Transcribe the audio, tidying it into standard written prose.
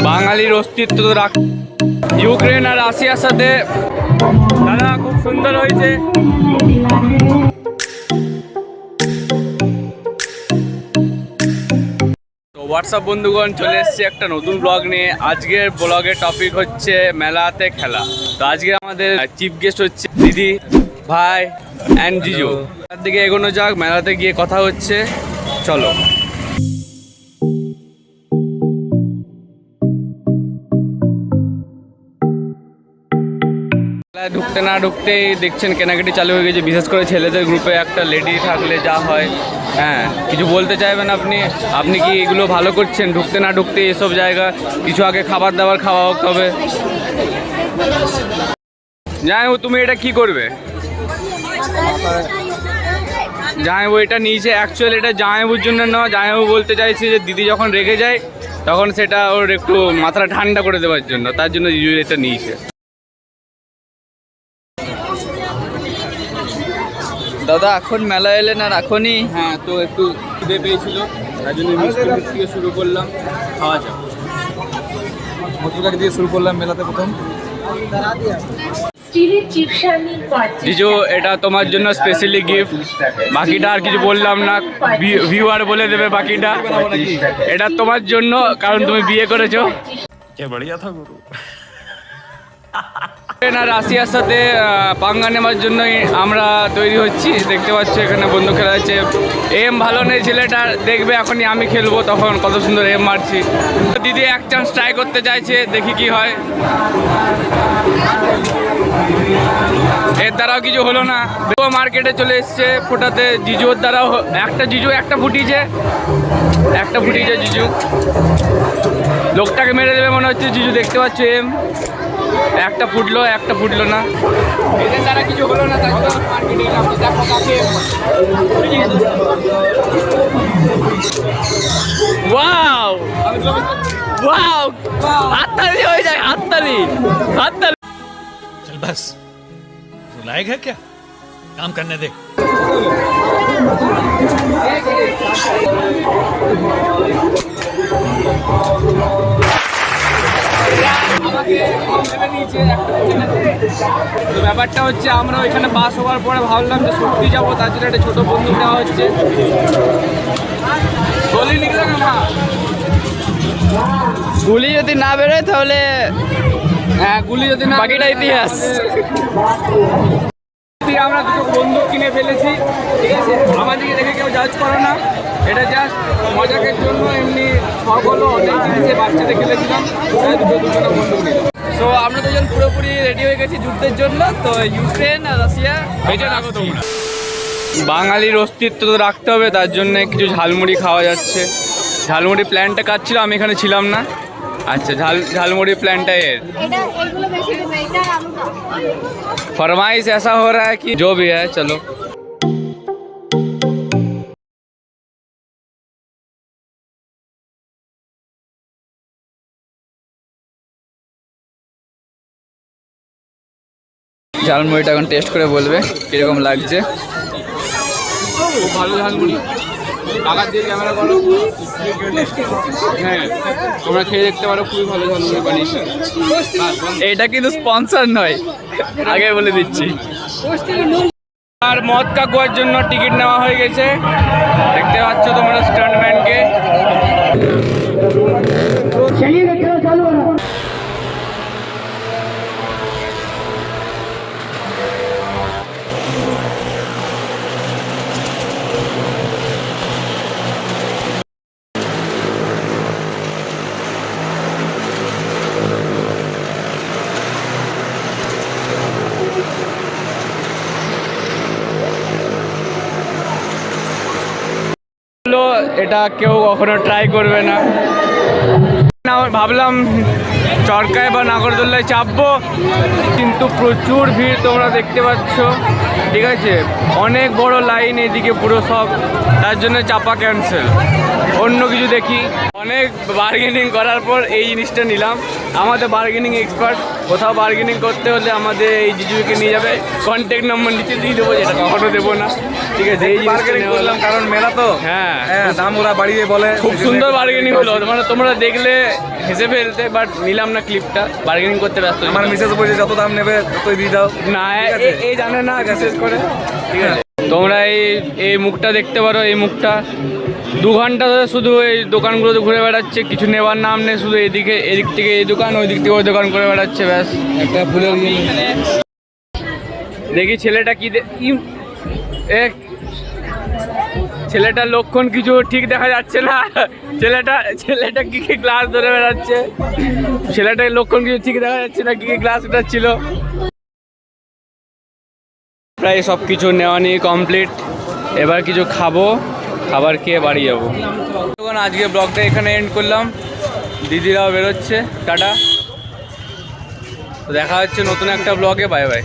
বাঙালির অস্তিত্ব তো রাখ। ইউক্রেন আর রাশিয়ার সাথে দাদা খুব সুন্দর হয়েছে। তো হোয়াটসঅ্যাপ বন্ধুগণ, চলে এসেছি একটা নতুন ব্লগ নিয়ে। আজকের ব্লগের টপিক হচ্ছে মেলাতে খেলা। তো আজকে আমাদের চিফ গেস্ট হচ্ছে দিদি, ভাই অ্যান্ড জিজু। তার দিকে এগোনো যাক, মেলাতে গিয়ে কথা হচ্ছে, চলো। ঢুকতে না ঢুকতেই দেখছেন কেনাকাটি চালু হয়ে গেছে, বিশেষ করে ছেলেদের গ্রুপে একটা লেডি থাকলে যা হয়। হ্যাঁ, কিছু বলতে চাইবেন আপনি? আপনি কি এগুলো ভালো করছেন? ঢুকতে না ঢুকতে এসব জায়গা কিছু আগে খাবার দাবার খাওয়া হবে। যাই হোক, তুমি এটা কি করবে? জামাইবাবু এটা নিয়েছে, অ্যাকচুয়ালি এটা জামাইবাবুর জন্য নয়। জামাইবাবু বলতে চাইছে যে দিদি যখন রেগে যায় তখন সেটা ওর একটু মাথাটা ঠান্ডা করে দেওয়ার জন্য, তার জন্য জিজু এটা নিয়েছে। দাদা এখন মেলা এলেন আর এখনই? হ্যাঁ, তো একটু খিদে পেয়েছিল, তার জন্য মিষ্টি থেকে শুরু করলাম, খাওয়া যাক। মধুকাকে দিয়ে শুরু করলাম মেলাতে প্রথম। জিজু এটা তোমার জন্য স্পেশালি গিফট। বাকিটা আর কিছু বললাম না, ভিউয়ার বলে দেবে বাকিটা। এটা তোমার জন্য, কারণ তুমি বিয়ে করেছো। রাশিয়ার সাথে পাঙ্গা নেওয়ার জন্যই আমরা তৈরি হচ্ছি। দেখতে পাচ্ছি এখানে বন্ধু খেলা যাচ্ছে। এম ভালো নেই ছেলেটা, দেখবে এখনই আমি খেলবো তখন কত সুন্দর এম মারছি। দিদি এক চান্স ট্রাই করতে চাইছে, দেখি কি হয়। এর দ্বারাও কিছু হলো না, মার্কেটে চলে এসছে ফোটাতে। জিজুর দ্বারাও জিজু একটা ফুটিয়েছে জিজু। লোকটাকে মেরে দেবে মনে হচ্ছে জিজু, দেখতে পাচ্ছ এম একটা ফুটলো না। এদের দ্বারা কিছু হলো না, তাই মার্কেটে এলাম। দেখো কাকে। ওয়াও ওয়াও, হাততালি হয়ে যায়, হাততালি। चल बस तू लायक है क्या काम करने दे। তো ব্যাপারটা হচ্ছে, আমরা ওইখানে বাস হওয়ার পরে ভাবলাম যে সত্যি যাবো, তার জন্য একটা ছোটো বন্ধু নেওয়া হচ্ছে। গলি নিকলে না, গুলি যদি না বেরোয় তাহলে হ্যাঁ, গুলি যদি না, বাকিটা ইতিহাস। আমরা দুটো বন্দুক কিনে ফেলেছি, ঠিক আছে? আমাদেরকে দেখে কেউ জাজ করো না, এটা জাস্ট মজাকের জন্য। এমনি শখ হলো, অনেক জিনিসে বাচ্চাদের খেলেছিলাম, তাই দুটো বন্দুক নিলাম। তো আমরা দুজন পুরোপুরি রেডি হয়ে গেছি যুদ্ধের জন্য। তো ইউক্রেন আর রাশিয়া বেঁচে থাকো তোমরা। বাঙালির অস্তিত্ব তো রাখতে হবে, তার জন্য কিছু ঝালমুড়ি খাওয়া যাচ্ছে। ঝালমুড়ি প্ল্যানটা কাটছিল, আমি এখানে ছিলাম না। अच्छा झालमुड़ी प्लांट है। फरमाइश ऐसा हो रहा है कि जो भी है चलो। ঝালমুড়িটা এখন টেস্ট করে বলবে কিরকম লাগছে। খুব ভালো ঝালমুড়ি। টাকা দিয়ে ক্যামেরা করো, হ্যাঁ তোমরা খেয়ে দেখতে পারো, খুবই ভালো ঝালমুড়ি বানিয়েছে। এটা কিন্তু স্পন্সর নয়, আগে বলে দিচ্ছি। আর মদ কাকুয়ার জন্য টিকিট নেওয়া হয়ে গেছে, দেখতে পাচ্ছ তোমরা স্ট্যান্ডম্যানকে। এটা কেউ কখনো ট্রাই করবে না। ভাবলাম চরকায় বা নাগরদোল্লায় চাপবো, কিন্তু প্রচুর ভিড় তোমরা দেখতে পাচ্ছ, ঠিক আছে? অনেক বড় লাইন এদিকে পুরো সব, তার জন্য চাপা ক্যান্সেল। অন্য কিছু দেখি। অনেক বার্গেনিং করার পর এই জিনিসটা নিলাম। আমাদের বার্গেনিং এক্সপার্ট কোথাও বার্গেনিং করতে হলে আমাদের এই জিজুকে নিয়ে যাবে, কন্ট্যাক্ট নাম্বার নিচে দিয়ে দেবো, যেটা কখনো দেবো না, ঠিক আছে? এই বার্গেনিং করলাম কারণ মেলা তো, হ্যাঁ হ্যাঁ দাম ওরা বাড়িয়ে বলে। খুব সুন্দর বার্গেনিং হলো, মানে তোমরা দেখলে হেসে ফেলতে, বাট নিলাম না ক্লিপটা, বার্গেনিং করতে ব্যস্ত। আমার মিসেস বলছে যত দাম নেবে ততই দিয়ে দাও। না ঠিক আছে? এই জানে না মেসেজ করে, ঠিক আছে? তোমরা এই মুখটা দেখতে পারো, এই মুখটা 2 ঘন্টা ধরে শুধু এই দোকানগুলোতে ঘুরে বেড়াচ্ছে, কিছু নেবার নাম নেই, শুধু এদিক থেকে এই দোকান, ওই দিক থেকে ওই দোকান করে বেড়াচ্ছে, ব্যাস। একটা ফুলের দেখি ছেলেটা ছেলেটার লক্ষণ কিছু ঠিক দেখা যাচ্ছে না, ছেলেটা কি গ্লাস ধরে বেড়াচ্ছে, ছেলেটার লক্ষণ কিছু ঠিক দেখা যাচ্ছে না, কি গ্লাস উঠাচ্ছিল। প্রায় সব কিছু নেওয়া নিয়ে কমপ্লিট, এবার কিছু খাবো, খাবার খেয়ে বাড়ি যাবো। তখন আজকে ব্লগটা এখানে এন্ড করলাম, দিদিরাও বেরোচ্ছে, টাটা। তো দেখা হচ্ছে নতুন একটা ব্লগে, বাই বাই।